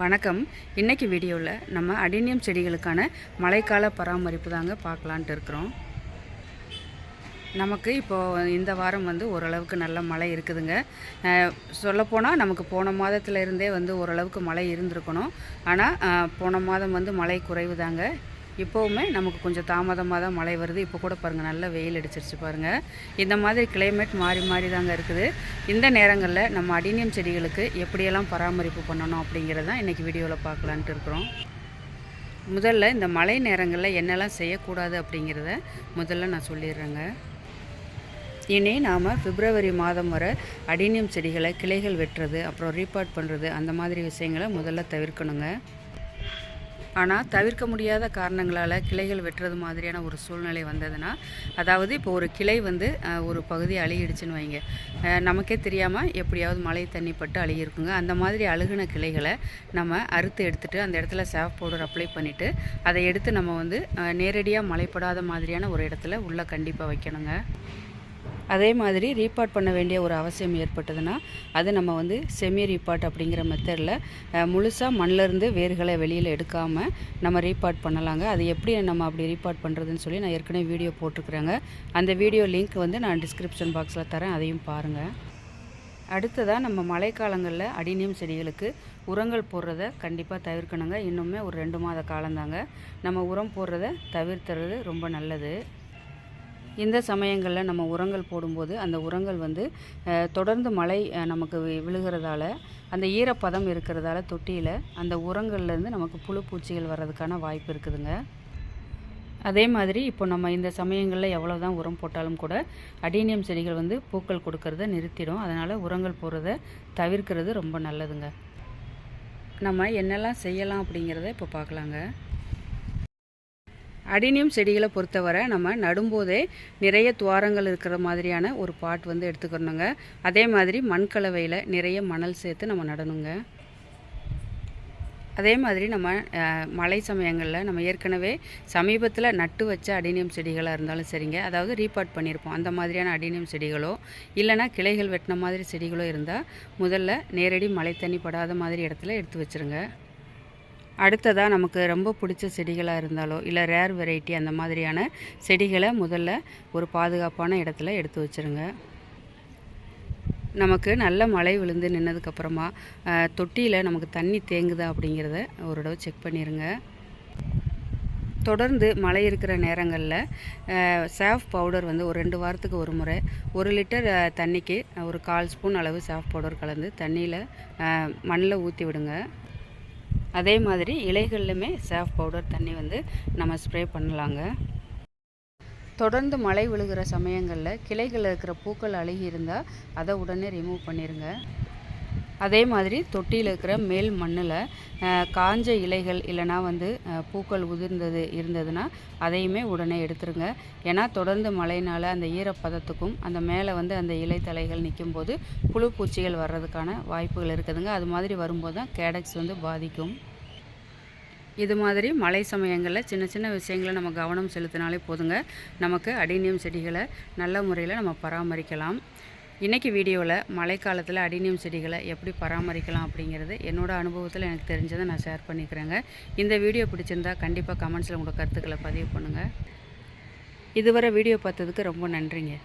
வணக்கம். இன்றைக்கி வீடியோவில் நம்ம அடினியம் செடிகளுக்கான மழைக்கால பராமரிப்பு தாங்க பார்க்கலான்ட்டு இருக்கிறோம். நமக்கு இப்போது இந்த வாரம் ஓரளவுக்கு நல்ல மழை இருக்குதுங்க. சொல்லப்போனால் நமக்கு போன மாதத்தில் இருந்தே ஓரளவுக்கு மழை இருந்திருக்கணும். ஆனால் போன மாதம் மழை குறைவு தாங்க. இப்போவுமே நமக்கு கொஞ்சம் தாமதமாக தான் மழை வருது. இப்போ கூட பாருங்கள், நல்ல வெயில் அடிச்சிருச்சு பாருங்கள். இந்த மாதிரி கிளைமேட் மாறி மாறி தாங்க இருக்குது. இந்த நேரங்களில் நம்ம அடினியம் செடிகளுக்கு எப்படியெல்லாம் பராமரிப்பு பண்ணணும் அப்படிங்கிறது தான் இன்றைக்கி வீடியோவில் பார்க்கலான்ட்டு இருக்கிறோம். முதல்ல இந்த மழை நேரங்களில் என்னெல்லாம் செய்யக்கூடாது அப்படிங்கிறத முதல்ல நான் சொல்லிடுறேங்க. இனி நாம் பிப்ரவரி மாதம் வர அடினியம் செடிகளை கிளைகள் வெட்டுறது, அப்புறம் ரீபாட் பண்ணுறது, அந்த மாதிரி விஷயங்களை முதல்ல தவிர்க்கணுங்க. ஆனால் தவிர்க்க முடியாத காரணங்களால் கிளைகள் வெட்டுறது மாதிரியான ஒரு சூழ்நிலை வந்ததுன்னா, அதாவது இப்போ ஒரு கிளை ஒரு பகுதி அழுகிடுச்சுன்னு வைங்க, நமக்கே தெரியாமல் எப்படியாவது மழை தண்ணி பட்டு அழுகிருக்குங்க. அந்த மாதிரி அழுகின கிளைகளை நம்ம அறுத்து எடுத்துகிட்டு அந்த இடத்துல சாஃப் பவுடர் அப்ளை பண்ணிவிட்டு அதை எடுத்து நம்ம நேரடியாக மழைப்படாத மாதிரியான ஒரு இடத்துல உள்ளே கண்டிப்பாக வைக்கணுங்க. அதே மாதிரி ரீபாட் பண்ண வேண்டிய ஒரு அவசியம் ஏற்பட்டதுன்னா அது நம்ம செமி ரீபாட் அப்படிங்கிற மெத்தடில் முழுசாக மண்ணிலேருந்து வேர்களை வெளியில் எடுக்காமல் நம்ம ரீபாட் பண்ணலாங்க. அது எப்படி நம்ம அப்படி ரீபாட் பண்ணுறதுன்னு சொல்லி நான் ஏற்கனவே வீடியோ போட்டிருக்கிறேங்க. அந்த வீடியோ லிங்க் நான் டிஸ்கிரிப்ஷன் பாக்ஸில் தரேன், அதையும் பாருங்கள். அடுத்ததாக நம்ம மழைக்காலங்களில் அடினியம் செடிகளுக்கு உரங்கள் போடுறத கண்டிப்பாக தவிர்க்கணுங்க. இன்னுமே ஒரு 2 மாத காலந்தாங்க நம்ம உரம் போடுறத தவிர்த்துறது ரொம்ப நல்லது. இந்த சமயங்களில் நம்ம உரங்கள் போடும்போது அந்த உரங்கள் தொடர்ந்து மழை நமக்கு விழுகிறதால, அந்த ஈரப்பதம் இருக்கிறதால தொட்டியில் அந்த உரங்கள்லேருந்து நமக்கு புழு பூச்சிகள் வர்றதுக்கான வாய்ப்பு இருக்குதுங்க. அதே மாதிரி இப்போ நம்ம இந்த சமயங்களில் எவ்வளோ தான் உரம் போட்டாலும் கூட அடினியம் செடிகள் பூக்கள் கொடுக்கறத நிறுத்திடும். அதனால் உரங்கள் போடுறத தவிர்க்கிறது ரொம்ப நல்லதுங்க. நம்ம என்னெல்லாம் செய்யலாம் அப்படிங்கிறத இப்போ பார்க்கலாங்க. அடினியம் செடிகளை பொறுத்தவரை நம்ம நடும்போதே நிறைய துவாரங்கள் இருக்கிற மாதிரியான ஒரு பாட் எடுத்துக்கணுங்க. அதே மாதிரி மண்கலவையில் நிறைய மணல் சேர்த்து நம்ம நடணுங்க. அதே மாதிரி நம்ம மழை சமயங்களில் நம்ம ஏற்கனவே சமீபத்தில் நட்டு வச்ச அடினியம் செடிகளாக இருந்தாலும் சரிங்க, அதாவது ரீபாட் பண்ணியிருப்போம் அந்த மாதிரியான அடினியம் செடிகளோ இல்லைனா கிளைகள் வெட்டின மாதிரி செடிகளோ இருந்தால் முதல்ல நேரடி மழை தண்ணி படாத மாதிரி இடத்துல எடுத்து வச்சுருங்க. அடுத்ததாக நமக்கு ரொம்ப பிடிச்ச செடிகளாக இருந்தாலோ இல்லை ரேர் வெரைட்டி அந்த மாதிரியான செடிகளை முதல்ல ஒரு பாதுகாப்பான இடத்துல எடுத்து வச்சுருங்க. நமக்கு நல்ல மழை விழுந்து நின்னதுக்கப்புறமா தொட்டியில் நமக்கு தண்ணி தேங்குதா அப்படிங்கிறத ஒரு தடவை செக் பண்ணிடுங்க. தொடர்ந்து மழை இருக்கிற நேரங்களில் சாஃப் பவுடர் ஒரு 2 வாரத்துக்கு ஒரு முறை 1 லிட்டர் தண்ணிக்கு ஒரு 1/4 ஸ்பூன் அளவு சாஃப் பவுடர் கலந்து தண்ணியில் மண்ணில் ஊற்றி விடுங்க. அதே மாதிரி இலைகள்லையுமே சாஃப் பவுடர் தண்ணி நம்ம ஸ்ப்ரே பண்ணலாங்க. தொடர்ந்து மழை விழுகிற சமயங்களில் கிளைகளில் இருக்கிற பூக்கள் அழுகி இருந்தால் அதை உடனே ரிமூவ் பண்ணிடுங்க. அதே மாதிரி தொட்டியில் இருக்கிற மேல் மண்ணில் காஞ்ச இலைகள் இல்லைனா பூக்கள் உதிர்ந்தது இருந்ததுன்னா அதையுமே உடனே எடுத்துருங்க. ஏன்னா தொடர்ந்து மழையினால் அந்த ஈரப்பதத்துக்கும் அந்த மேலே அந்த இலை தலைகள் நிற்கும்போது புழு பூச்சிகள் வர்றதுக்கான வாய்ப்புகள் இருக்குதுங்க. அது மாதிரி வரும்போது தான் கேடக்ஸ் பாதிக்கும். இது மாதிரி மழை சமயங்களில் சின்ன சின்ன விஷயங்களை நம்ம கவனம் செலுத்தினாலே போதுங்க, நமக்கு அடினியம் செடிகளை நல்ல முறையில் நம்ம பராமரிக்கலாம். இன்றைக்கி வீடியோவில் மழைக்காலத்தில் அடினியம் செடிகளை எப்படி பராமரிக்கலாம் அப்படிங்கிறது என்னோடய அனுபவத்தில் எனக்கு தெரிஞ்சதை நான் ஷேர் பண்ணிக்கிறேங்க. இந்த வீடியோ பிடிச்சிருந்தா கண்டிப்பாக கமெண்ட்ஸில் உங்களோட கருத்துக்களை பதிவு பண்ணுங்கள். இதுவரை வீடியோ பார்த்ததுக்கு ரொம்ப நன்றிங்க.